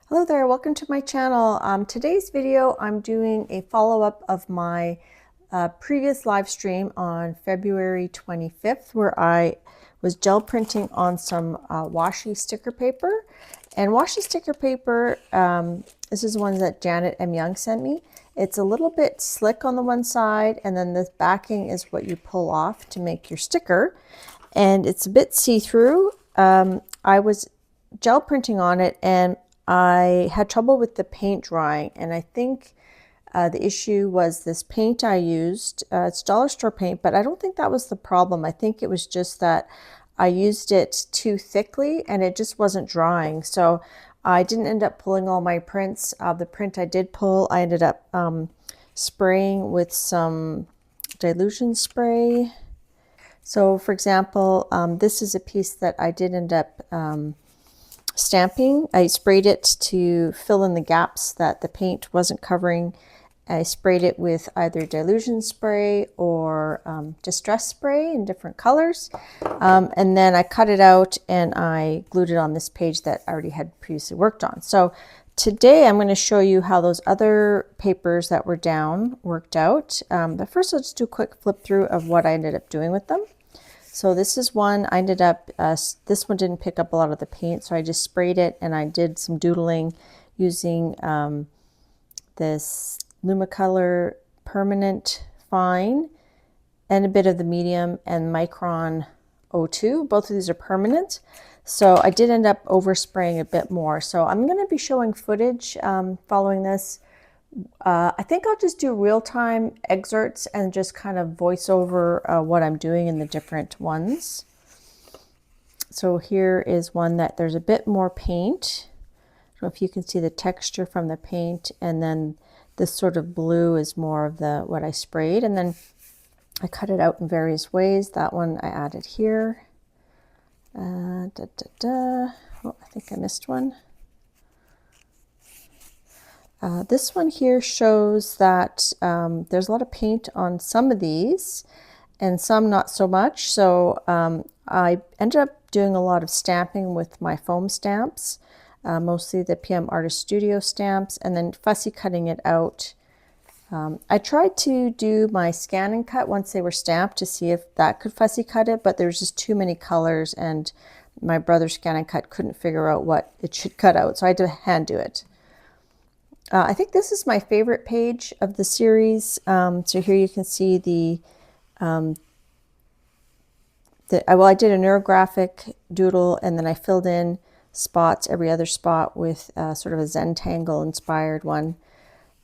Hello there, welcome to my channel. Today's video I'm doing a follow-up of my previous live stream on February 25th where I was gel printing on some washi sticker paper. And washi sticker paper, this is one that Janet M. Young sent me. It's a little bit slick on the one side, and then this backing is what you pull off to make your sticker. And it's a bit see-through. I was gel printing on it and I had trouble with the paint drying, and I think the issue was this paint I used. It's dollar store paint, but I don't think that was the problem. I think it was just that I used it too thickly and it just wasn't drying. So I didn't end up pulling all my prints. The print I did pull, I ended up spraying with some dilution spray. So for example, this is a piece that I did end up stamping. I sprayed it to fill in the gaps that the paint wasn't covering. I sprayed it with either dilution spray or distress spray in different colors. And then I cut it out and I glued it on this page that I already had previously worked on. So today I'm going to show you how those other papers that were down worked out. But first I'll just do a quick flip through of what I ended up doing with them. So this is one I ended up, this one didn't pick up a lot of the paint, so I just sprayed it and I did some doodling using this Lumicolor Permanent Fine and a bit of the medium and Micron 02. Both of these are permanent. So I did end up overspraying a bit more. So I'm going to be showing footage following this. I think I'll just do real-time excerpts and just kind of voice over what I'm doing in the different ones. So here is one that there's a bit more paint. I don't know if you can see the texture from the paint, and then this sort of blue is more of the what I sprayed, and then I cut it out in various ways. That one I added here. Oh, I think I missed one. This one here shows that there's a lot of paint on some of these and some not so much. So I ended up doing a lot of stamping with my foam stamps, mostly the PM Artist Studio stamps, and then fussy cutting it out. I tried to do my scan and cut once they were stamped to see if that could fussy cut it, but there's just too many colors and my brother scan and cut couldn't figure out what it should cut out, so I had to hand do it. I think this is my favorite page of the series. So here you can see I did a neurographic doodle, and then I filled in spots, every other spot, with sort of a Zentangle inspired one.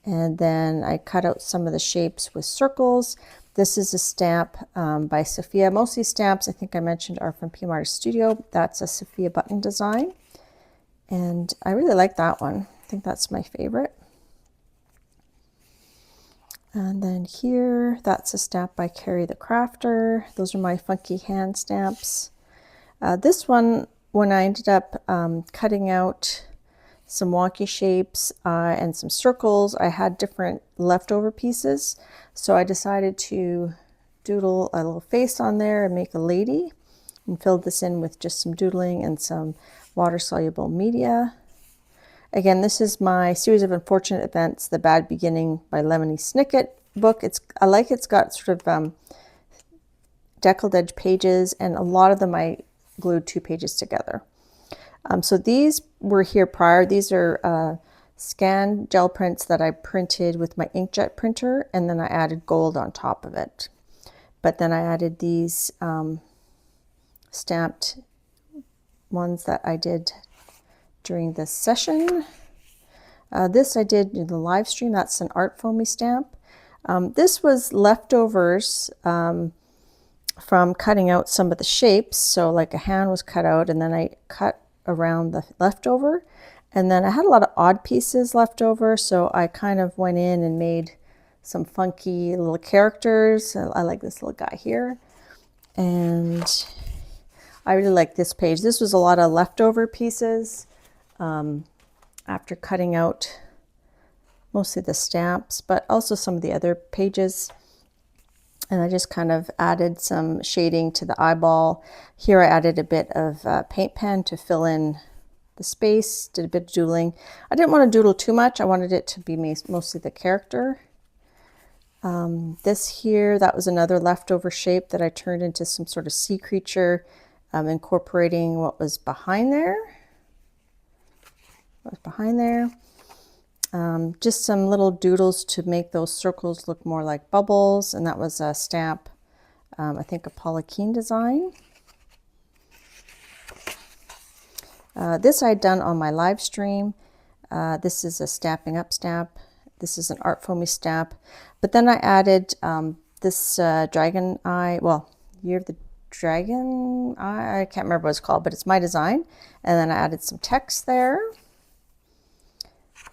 And then I cut out some of the shapes with circles. This is a stamp by Sophia. Most of these stamps I think I mentioned are from PM Artist Studio. That's a Sophia button design. And I really like that one. I think that's my favorite. And then here, that's a stamp by Carrie the Crafter. Those are my funky hand stamps. This one, when I ended up cutting out some wonky shapes and some circles, I had different leftover pieces. So I decided to doodle a little face on there and make a lady, and filled this in with just some doodling and some water-soluble media. Again, this is my Series of Unfortunate Events, The Bad Beginning by Lemony Snicket book. I like it's got sort of deckled edge pages, and a lot of them I glued 2 pages together. So these were here prior. These are scanned gel prints that I printed with my inkjet printer, and then I added gold on top of it. But then I added these stamped ones that I did during this session. This I did in the live stream. That's an art foamy stamp. This was leftovers from cutting out some of the shapes. So like a hand was cut out, and then I cut around the leftover. And then I had a lot of odd pieces left over, so I kind of went in and made some funky little characters. I like this little guy here. And I really like this page. This was a lot of leftover pieces after cutting out mostly the stamps, but also some of the other pages. And I just kind of added some shading to the eyeball. Here I added a bit of paint pen to fill in the space, did a bit of doodling. I didn't want to doodle too much. I wanted it to be mostly the character. This here, that was another leftover shape that I turned into some sort of sea creature, incorporating what was behind there. Just some little doodles to make those circles look more like bubbles, and that was a stamp, I think a Polykeen design. This I had done on my live stream. This is a Stamping Up stamp. This is an Art Foamy stamp. But then I added this dragon eye, well, Year of the Dragon Eye, I can't remember what it's called, but it's my design. And then I added some text there.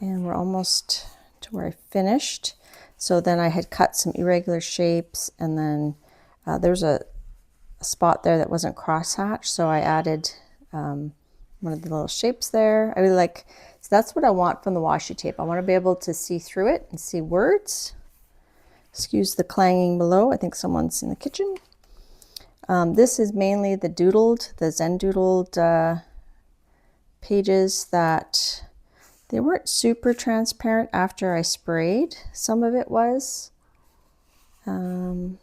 And we're almost to where I finished. So then I had cut some irregular shapes, and then there's a spot there that wasn't crosshatched, so I added one of the little shapes there. I really like, so that's what I want from the washi tape. I want to be able to see through it and see words. Excuse the clanging below. I think someone's in the kitchen. This is mainly the Zen doodled pages that they weren't super transparent after I sprayed. Some of it was, and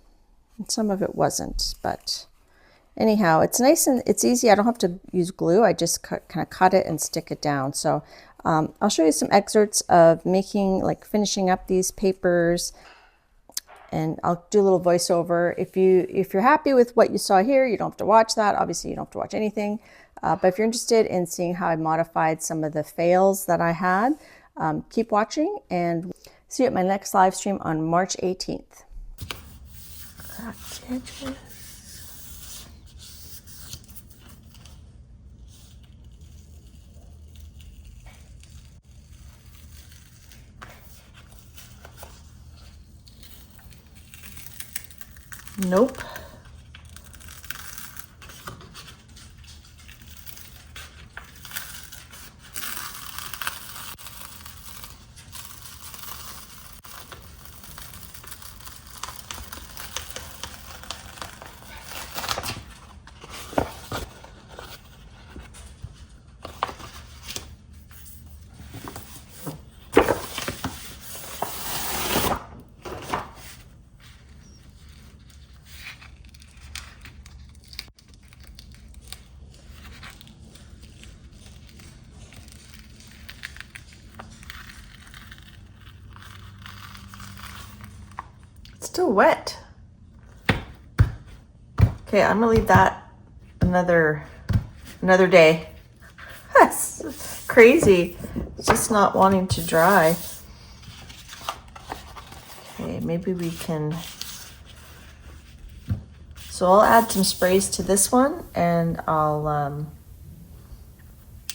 some of it wasn't, but anyhow, it's nice and it's easy. I don't have to use glue. I just kind of cut it and stick it down. So I'll show you some excerpts of making, like finishing up these papers, and I'll do a little voiceover. If you're happy with what you saw here, you don't have to watch that. Obviously, you don't have to watch anything. But if you're interested in seeing how I modified some of the fails that I had, keep watching, and see you at my next live stream on March 18th. Nope. Still wet. Okay, I'm gonna leave that another day. That's crazy. It's just not wanting to dry. Okay, maybe we can. So I'll add some sprays to this one, and I'll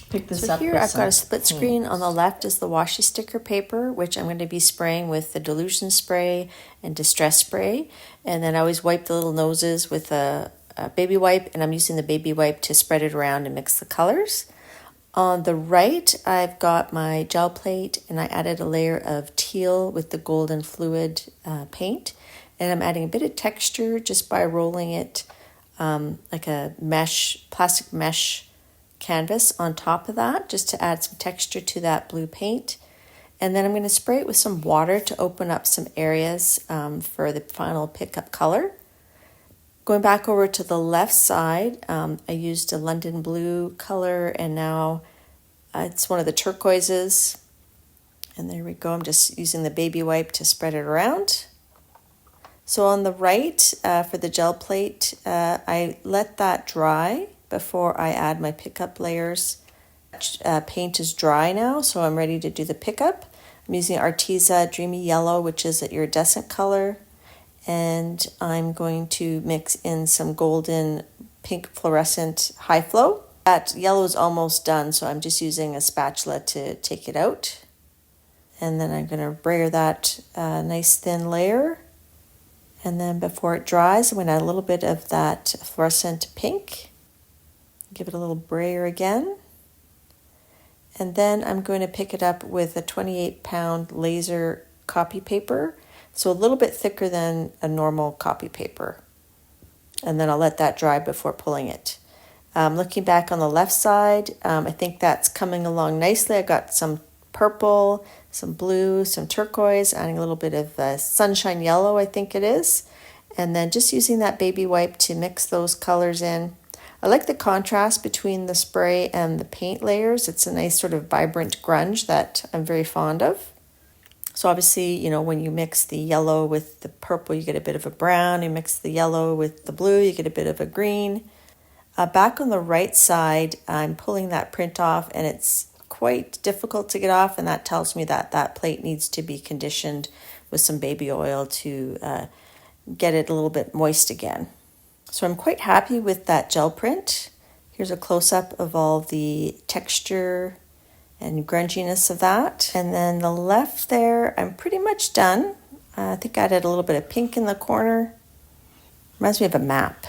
pick this up. So here I've got a split screen. On the left is the washi sticker paper, which I'm going to be spraying with the dilution spray and distress spray. And then I always wipe the little noses with a baby wipe, and I'm using the baby wipe to spread it around and mix the colors. On the right, I've got my gel plate, and I added a layer of teal with the golden fluid paint. And I'm adding a bit of texture just by rolling it like a plastic mesh canvas on top of that, just to add some texture to that blue paint. And then I'm going to spray it with some water to open up some areas for the final pickup color. Going back over to the left side, I used a London blue color, and now it's one of the turquoises. And there we go. I'm just using the baby wipe to spread it around. So on the right, for the gel plate, I let that dry before I add my pickup layers. Paint is dry now, so I'm ready to do the pickup. I'm using Arteza Dreamy Yellow, which is an iridescent color, and I'm going to mix in some golden pink fluorescent high flow. That yellow is almost done, so I'm just using a spatula to take it out. And then I'm going to brayer that nice thin layer. And then before it dries, I'm going to add a little bit of that fluorescent pink. Give it a little brayer again. And then I'm going to pick it up with a 28-pound laser copy paper. So a little bit thicker than a normal copy paper. And then I'll let that dry before pulling it. Looking back on the left side, I think that's coming along nicely. I got some purple, some blue, some turquoise, adding a little bit of sunshine yellow, I think it is. And then just using that baby wipe to mix those colors in. I like the contrast between the spray and the paint layers. It's a nice sort of vibrant grunge that I'm very fond of. So obviously, you know, when you mix the yellow with the purple, you get a bit of a brown. You mix the yellow with the blue, you get a bit of a green. Back on the right side, I'm pulling that print off, and it's quite difficult to get off, and that tells me that that plate needs to be conditioned with some baby oil to get it a little bit moist again. So I'm quite happy with that gel print. Here's a close-up of all the texture and grunginess of that. And then the left there, I'm pretty much done. I think I added a little bit of pink in the corner. Reminds me of a map.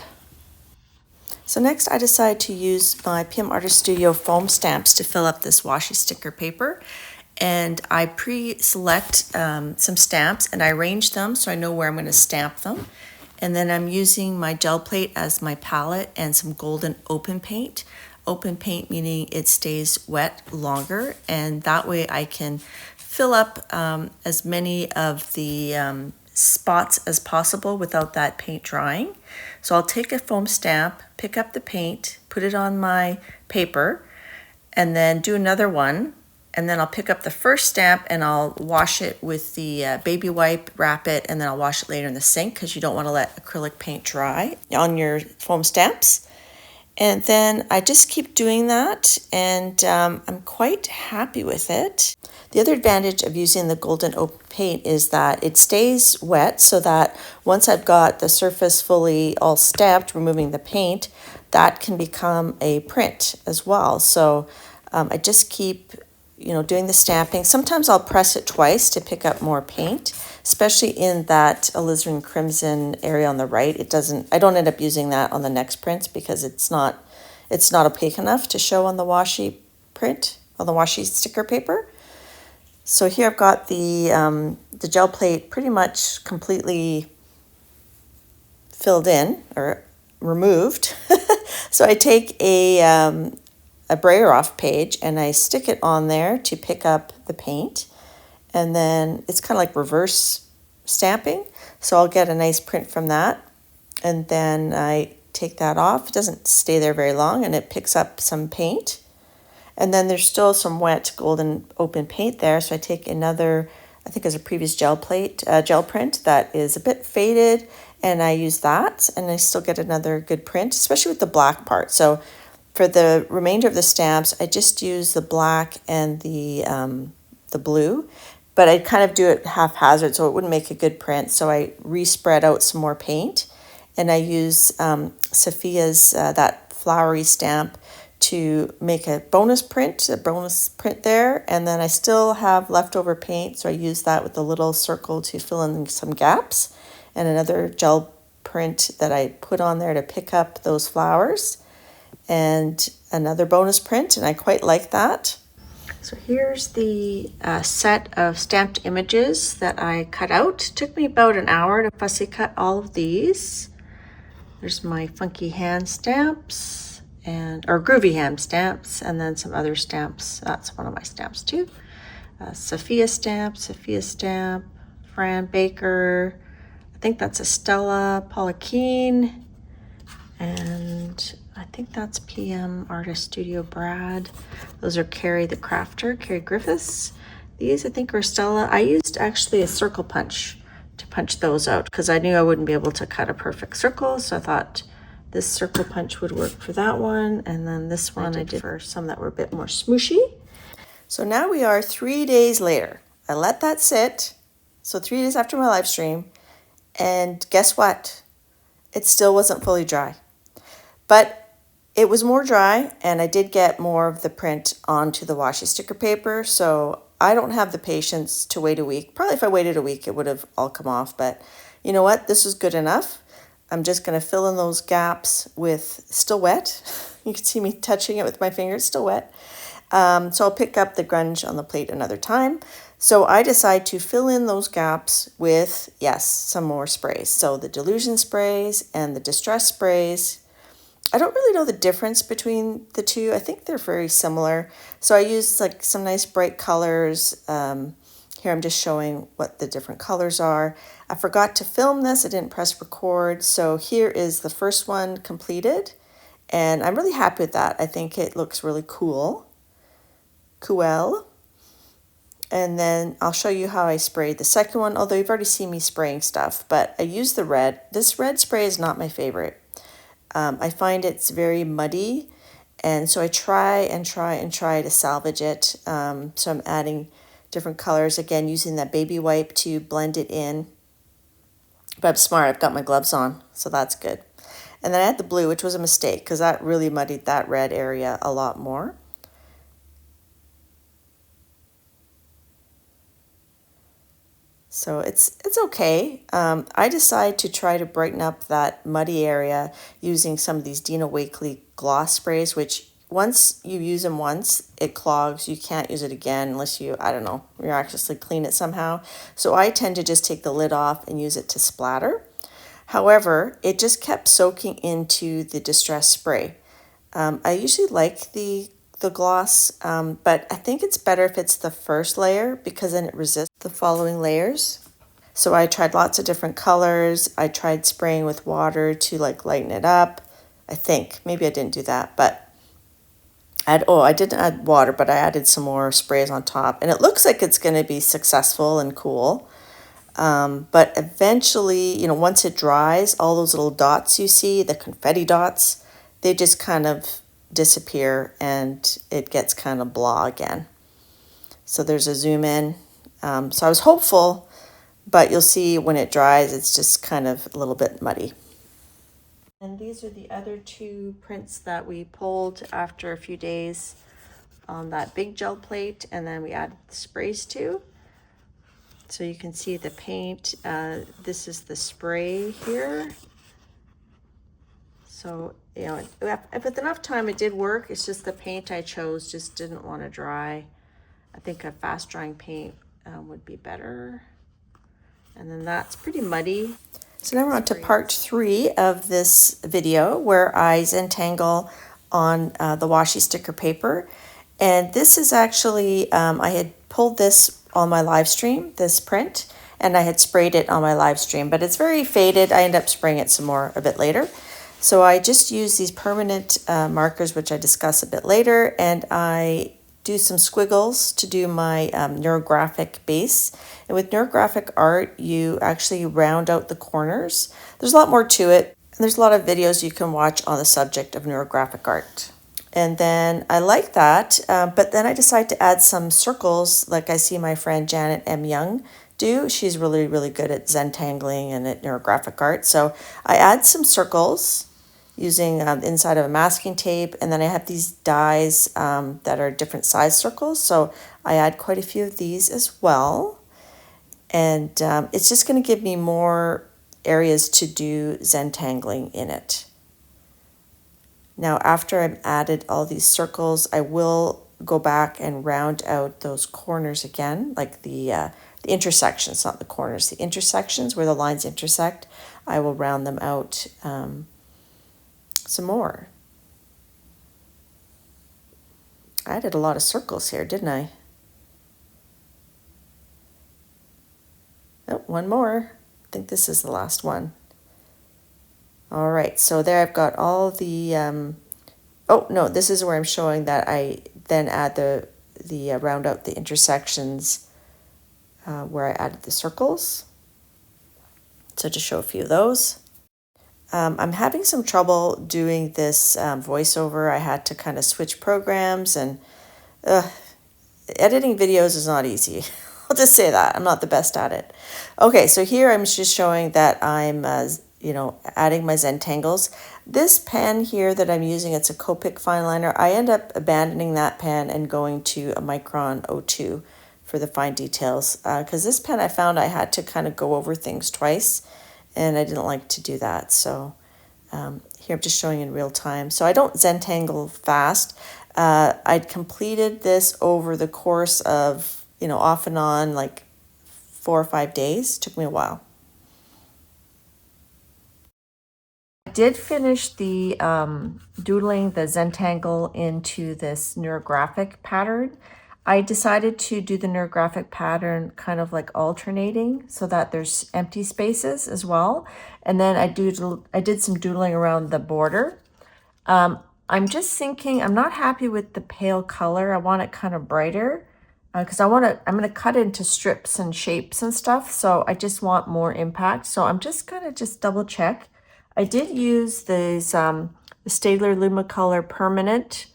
So next I decided to use my PM Artist Studio foam stamps to fill up this washi sticker paper. And I pre-select some stamps and I arrange them so I know where I'm going to stamp them. And then I'm using my gel plate as my palette and some golden open paint. Open paint meaning it stays wet longer, and that way I can fill up as many of the spots as possible without that paint drying. So I'll take a foam stamp, pick up the paint, put it on my paper, and then do another one. And then I'll pick up the first stamp and I'll wash it with the baby wipe, wrap it, and then I'll wash it later in the sink because you don't want to let acrylic paint dry on your foam stamps. And then I just keep doing that, and I'm quite happy with it. The other advantage of using the golden open paint is that it stays wet, so that once I've got the surface fully all stamped, removing the paint, that can become a print as well. So I just keep doing the stamping. Sometimes I'll press it twice to pick up more paint, especially in that alizarin crimson area on the right. I don't end up using that on the next prints because it's not opaque enough to show on the washi print, on the washi sticker paper. So here I've got the gel plate pretty much completely filled in or removed. So I take a brayer off page and I stick it on there to pick up the paint, and then it's kind of like reverse stamping, so I'll get a nice print from that, and then I take that off. It doesn't stay there very long and it picks up some paint, and then there's still some wet golden open paint there, so I take another, I think it's a previous gel print that is a bit faded, and I use that, and I still get another good print, especially with the black part. So for the remainder of the stamps, I just use the black and the blue, but I kind of do it haphazard so it wouldn't make a good print. So I respread out some more paint, and I use Sophia's that flowery stamp to make a bonus print there, and then I still have leftover paint, so I use that with a little circle to fill in some gaps, and another gel print that I put on there to pick up those flowers, and another bonus print, and I quite like that. So here's the set of stamped images that I cut out. It took me about an hour to fussy cut all of these. There's my funky hand stamps, or groovy hand stamps, and then some other stamps. That's one of my stamps too. Sophia stamp, Fran Baker, I think that's Estella Polakeen, and I think that's PM Artist Studio Brad. Those are Carrie the Crafter, Carrie Griffiths. These I think are Stella. I used actually a circle punch to punch those out because I knew I wouldn't be able to cut a perfect circle, so I thought this circle punch would work for that one, and then this one I did for some that were a bit more smooshy. So now we are 3 days later. I let that sit, so 3 days after my live stream, and guess what? It still wasn't fully dry. But it was more dry, and I did get more of the print onto the washi sticker paper, so I don't have the patience to wait a week. Probably if I waited a week, it would have all come off, but you know what? This was good enough. I'm just going to fill in those gaps with, still wet. You can see me touching it with my fingers, still wet. So I'll pick up the grunge on the plate another time. So I decide to fill in those gaps with, yes, some more sprays. So the Delusion sprays and the Distress sprays. I don't really know the difference between the two. I think they're very similar. So I used like some nice bright colors. Here I'm just showing what the different colors are. I forgot to film this. I didn't press record. So here is the first one completed. And I'm really happy with that. I think it looks really cool. Cool. And then I'll show you how I sprayed the second one, although you've already seen me spraying stuff, but I used the red. This red spray is not my favorite. I find it's very muddy, and so I try and try and try to salvage it. So I'm adding different colors, again, using that baby wipe to blend it in. But I'm smart, I've got my gloves on, so that's good. And then I had the blue, which was a mistake, because that really muddied that red area a lot more. So it's okay. I decided to try to brighten up that muddy area using some of these Dina Wakley gloss sprays, which once you use them once, it clogs. You can't use it again unless you, I don't know, miraculously clean it somehow. So I tend to just take the lid off and use it to splatter. However, it just kept soaking into the Distress spray. I usually like the gloss, but I think it's better if it's the first layer because then it resists the following layers. So I tried lots of different colors. I tried spraying with water to like lighten it up. I think maybe I didn't do that, but I didn't add water, but I added some more sprays on top, and it looks like it's going to be successful and cool. But eventually, you know, once it dries, all those little dots you see, the confetti dots, they just kind of disappear and it gets kind of blah again. So there's a zoom in. So I was hopeful, but you'll see when it dries, it's just kind of a little bit muddy. And these are the other two prints that we pulled after a few days on that big gel plate, and then we added the sprays to. So you can see the paint. This is the spray here. So, you know, if with enough time it did work. It's just the paint I chose just didn't want to dry. I think a fast drying paint would be better. And then that's pretty muddy. So now we're on to part 3 of this video where I zentangle on the washi sticker paper. And this is actually, I had pulled this on my live stream, this print, and I had sprayed it on my live stream, but it's very faded. I end up spraying it some more a bit later. So I just use these permanent markers, which I discuss a bit later, and I do some squiggles to do my neurographic base. And with neurographic art, you actually round out the corners. There's a lot more to it. And there's a lot of videos you can watch on the subject of neurographic art. And then I like that, but then I decided to add some circles like I see my friend Janet M. Young do. She's really, really good at zentangling and at neurographic art. So I add some circles using the inside of a masking tape, and then I have these dies that are different size circles. So I add quite a few of these as well. And it's just going to give me more areas to do zentangling in it. Now, after I've added all these circles, I will go back and round out those corners again, like the intersections, not the corners, the intersections where the lines intersect. I will round them out some more. I added a lot of circles here, didn't I? Oh, one more. I think this is the last one. All right, so there I've got all the, oh no, this is where I'm showing that I then add the round out the intersections where I added the circles. So to show a few of those. I'm having some trouble doing this voiceover. I had to kind of switch programs, and editing videos is not easy. I'll just say that. I'm not the best at it. Okay, so here I'm just showing that I'm, you know, adding my zentangles. This pen here that I'm using, it's a Copic fine liner. I end up abandoning that pen and going to a Micron 02 for the fine details. Because this pen I found I had to kind of go over things twice, and I didn't like to do that. So here I'm just showing in real time. So I don't zentangle fast. I'd completed this over the course of, you know, off and on, like 4 or 5 days. It took me a while. did finish the doodling the zentangle into this neurographic pattern. I decided to do the neurographic pattern kind of like alternating so that there's empty spaces as well. And then I did some doodling around the border. I'm just thinking, I'm not happy with the pale color. I want it kind of brighter because I'm going to cut into strips and shapes and stuff. So I just want more impact. So I'm just going to just double check. I did use these the Staedtler Lumicolor Permanent,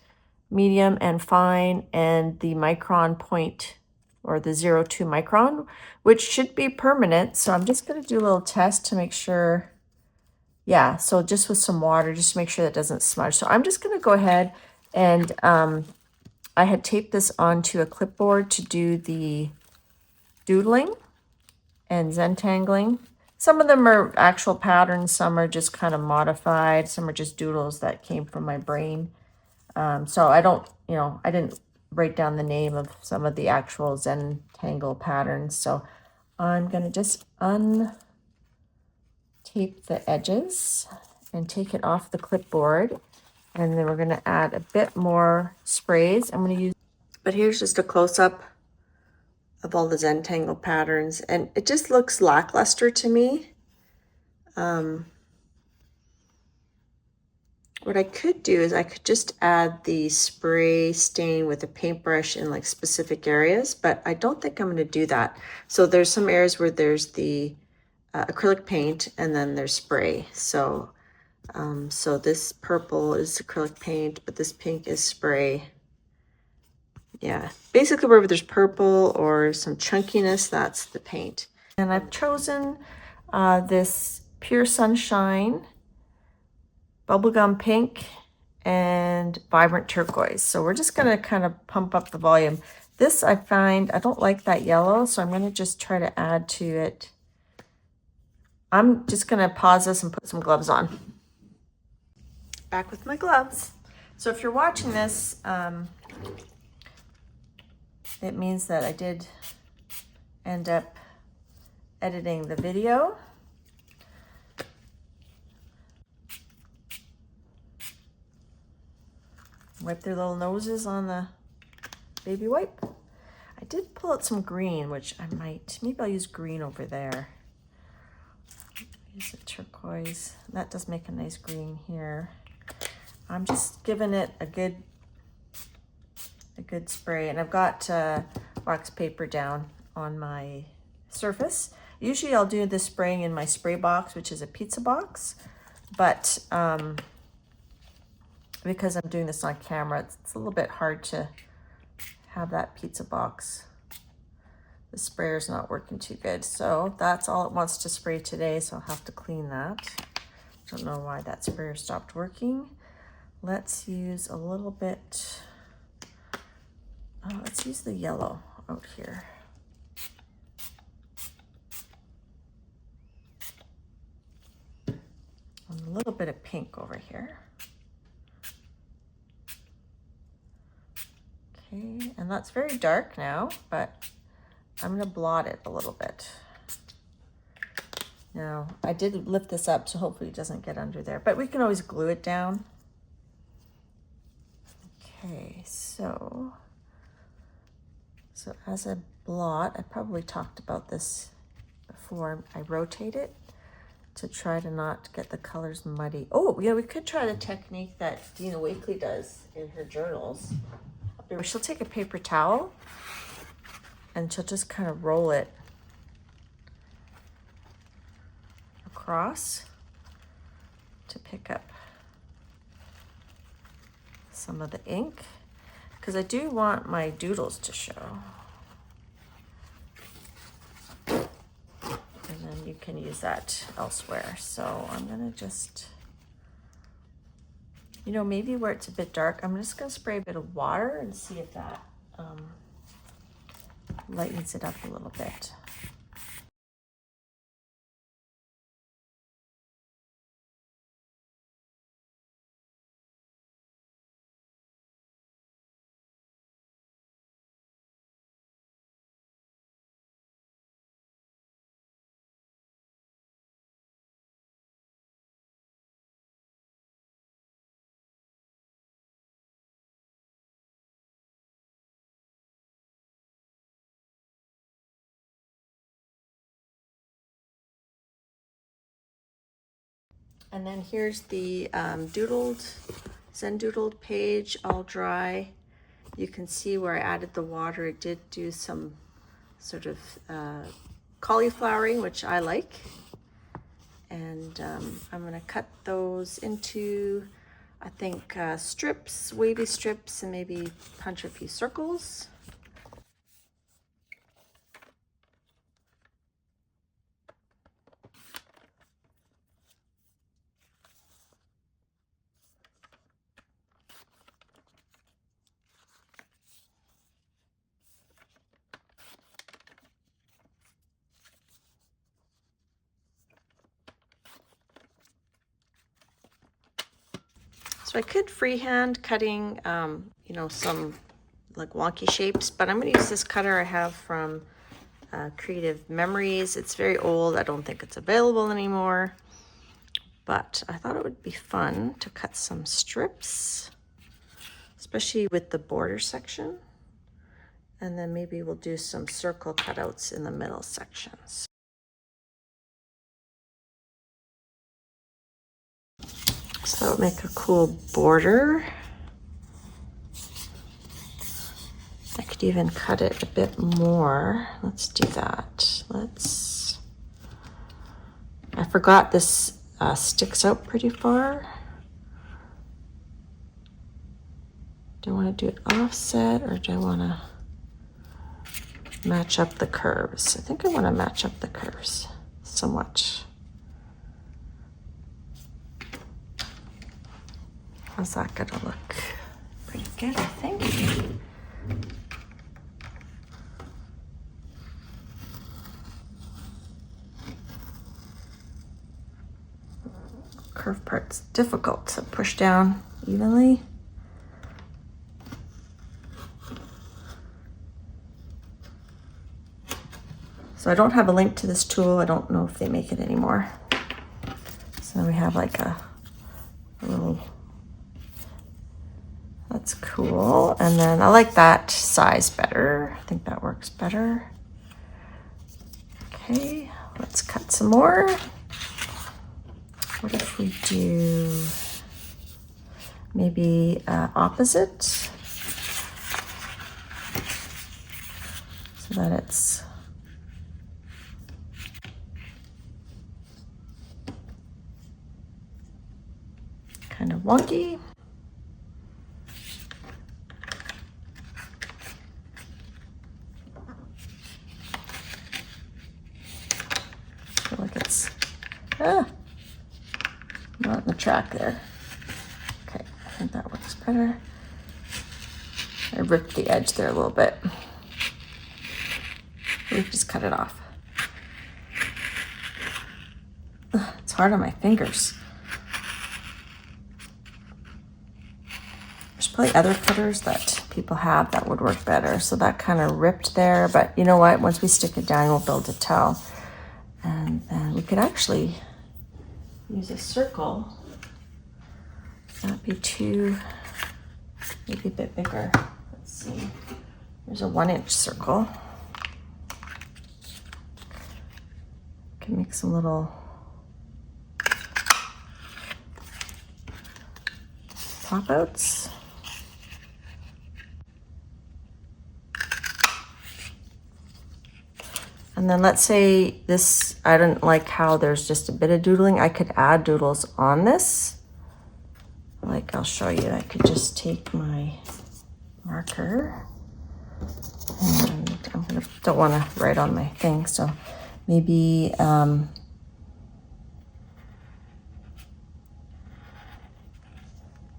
Medium and Fine, and the Micron Point, or the 02 Micron, which should be permanent. So I'm just going to do a little test to make sure. Yeah, so just with some water, just to make sure that doesn't smudge. So I'm just going to go ahead and I had taped this onto a clipboard to do the doodling and zentangling. Some of them are actual patterns, some are just kind of modified, some are just doodles that came from my brain. So I don't, I didn't write down the name of some of the actual zentangle patterns. So I'm going to just untape the edges and take it off the clipboard. And then we're going to add a bit more sprays. I'm going to use, but here's just a close-up of all the zentangle patterns. And it just looks lackluster to me. What I could do is I could just add the spray stain with a paintbrush in like specific areas, but I don't think I'm going to do that. So there's some areas where there's the acrylic paint and then there's spray. So so this purple is acrylic paint, but this pink is spray. Yeah, basically wherever there's purple or some chunkiness, that's the paint. And I've chosen this Pure Sunshine, bubblegum pink, and vibrant turquoise. So we're just gonna kind of pump up the volume. This I find, I don't like that yellow, so I'm gonna just try to add to it. I'm just gonna pause this and put some gloves on. Back with my gloves. So if you're watching this, it means that I did end up editing the video. Wipe their little noses on the baby wipe. I did pull out some green, which I might, maybe I'll use green over there. Use the turquoise. That does make a nice green here. I'm just giving it a good spray, and I've got wax paper down on my surface. Usually I'll do the spraying in my spray box, which is a pizza box, but because I'm doing this on camera, it's a little bit hard to have that pizza box. The sprayer's not working too good, so that's all it wants to spray today, so I'll have to clean that. Don't know why that sprayer stopped working. Let's use a little bit, let's use the yellow out here. And a little bit of pink over here. Okay, and that's very dark now, but I'm gonna blot it a little bit. Now, I did lift this up, so hopefully it doesn't get under there, but we can always glue it down. Okay, so as a blot, I probably talked about this before, I rotate it to try to not get the colors muddy. Oh, yeah, we could try the technique that Dina Wakley does in her journals. She'll take a paper towel and she'll just kind of roll it across to pick up some of the ink, because I do want my doodles to show. And then you can use that elsewhere. So I'm gonna just, maybe where it's a bit dark, I'm just gonna spray a bit of water and see if that lightens it up a little bit. And then here's the Zen-doodled page, all dry. You can see where I added the water. It did do some sort of cauliflowering, which I like. And I'm gonna cut those into, I think, strips, wavy strips, and maybe punch a few circles. So I could freehand cutting, you know, some like wonky shapes, but I'm going to use this cutter I have from Creative Memories. It's very old. I don't think it's available anymore, but I thought it would be fun to cut some strips, especially with the border section. And then maybe we'll do some circle cutouts in the middle sections. So that'll make a cool border. I could even cut it a bit more. Let's do that. I forgot this sticks out pretty far. Do I want to do it offset, or do I want to match up the curves? I think I want to match up the curves somewhat. How's that gonna look? Pretty good, I think. Curve part's difficult to push down evenly. So I don't have a link to this tool. I don't know if they make it anymore. So we have like a little, that's cool. And then I like that size better. I think that works better. Okay, let's cut some more. What if we do maybe opposite, so that it's kind of wonky. I feel like it's not in the track there. Okay, I think that works better. I ripped the edge there a little bit. We just cut it off. It's hard on my fingers. There's probably other cutters that people have that would work better. So that kind of ripped there, but you know what? Once we stick it down, we'll build a tail. And then we could actually use a circle. Not be too, maybe a bit bigger. Let's see. There's a 1-inch circle. Can make some little pop outs. And then let's say this, I don't like how there's just a bit of doodling. I could add doodles on this. Like, I'll show you. I could just take my marker, and don't want to write on my thing, so maybe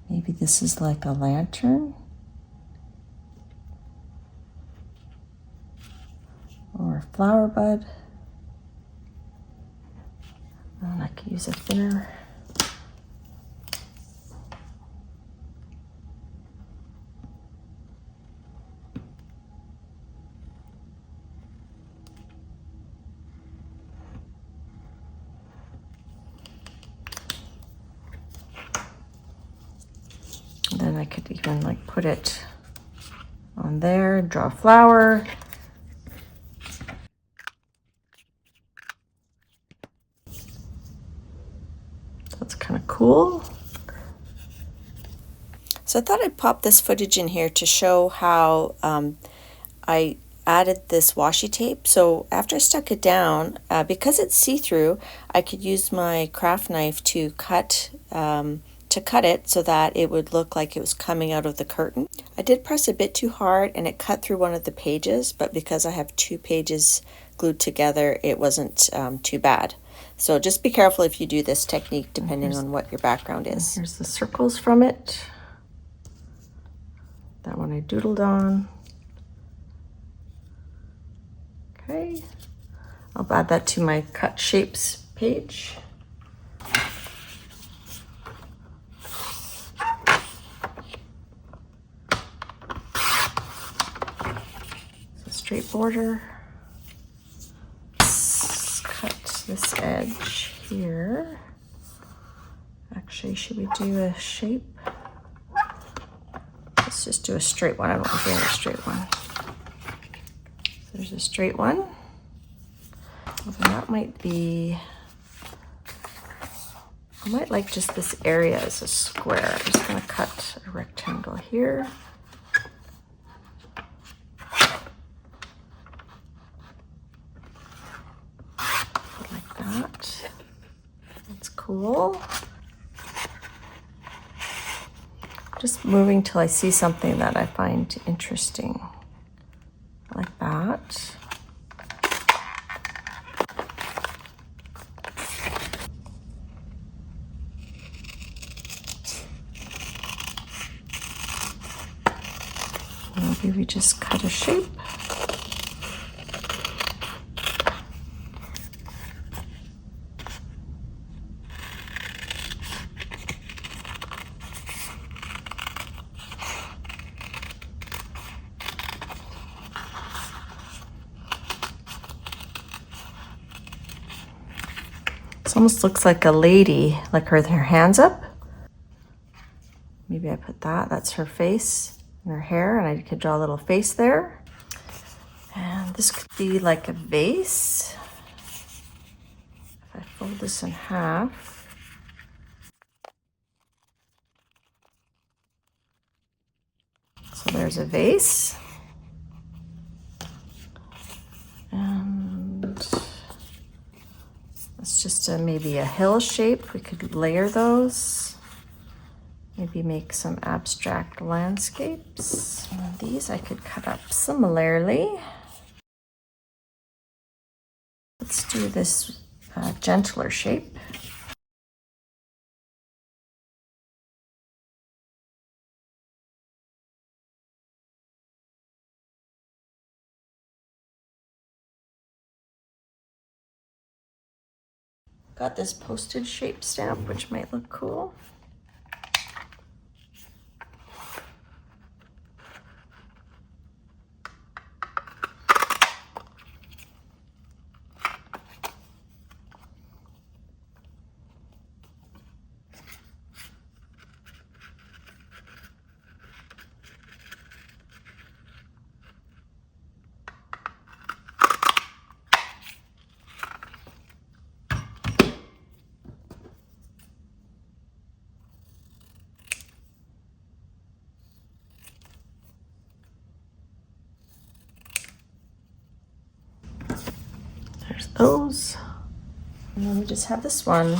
maybe this is like a lantern, or a flower bud. And I could use a thinner. Then I could even like put it on there, draw a flower. So it's kind kind of cool. So I thought I'd pop this footage in here to show how I added this washi tape. So after I stuck it down, because it's see-through, I could use my craft knife to cut it so that it would look like it was coming out of the curtain. I did press a bit too hard and it cut through one of the pages, but because I have 2 pages glued together, it wasn't too bad. So just be careful if you do this technique depending on what your background is. Here's the circles from it. That one I doodled on. Okay, I'll add that to my cut shapes page. So straight border. Let's cut this edge here. Actually, should we do a shape? Let's just do a straight one. I don't want to do a straight one. So there's a straight one. Well, then that might be, I might like just this area as a square. I'm just going to cut a rectangle here. Like that. That's cool. Just moving till I see something that I find interesting. Like that. Maybe we just cut a shape. This almost looks like a lady, like her hands up. Maybe I put that, that's her face and her hair, and I could draw a little face there. And this could be like a vase. If I fold this in half. So there's a vase. And it's just maybe a hill shape. We could layer those. Maybe make some abstract landscapes. And these I could cut up similarly. Let's do this gentler shape. Got this postage shape stamp, which might look cool. There's those. And then we just have this one.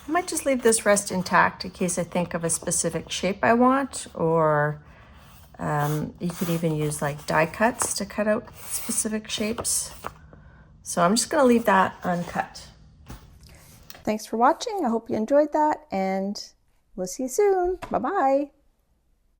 I might just leave this rest intact in case I think of a specific shape I want, or you could even use like die cuts to cut out specific shapes. So I'm just going to leave that uncut. Thanks for watching. I hope you enjoyed that, and we'll see you soon. Bye-bye.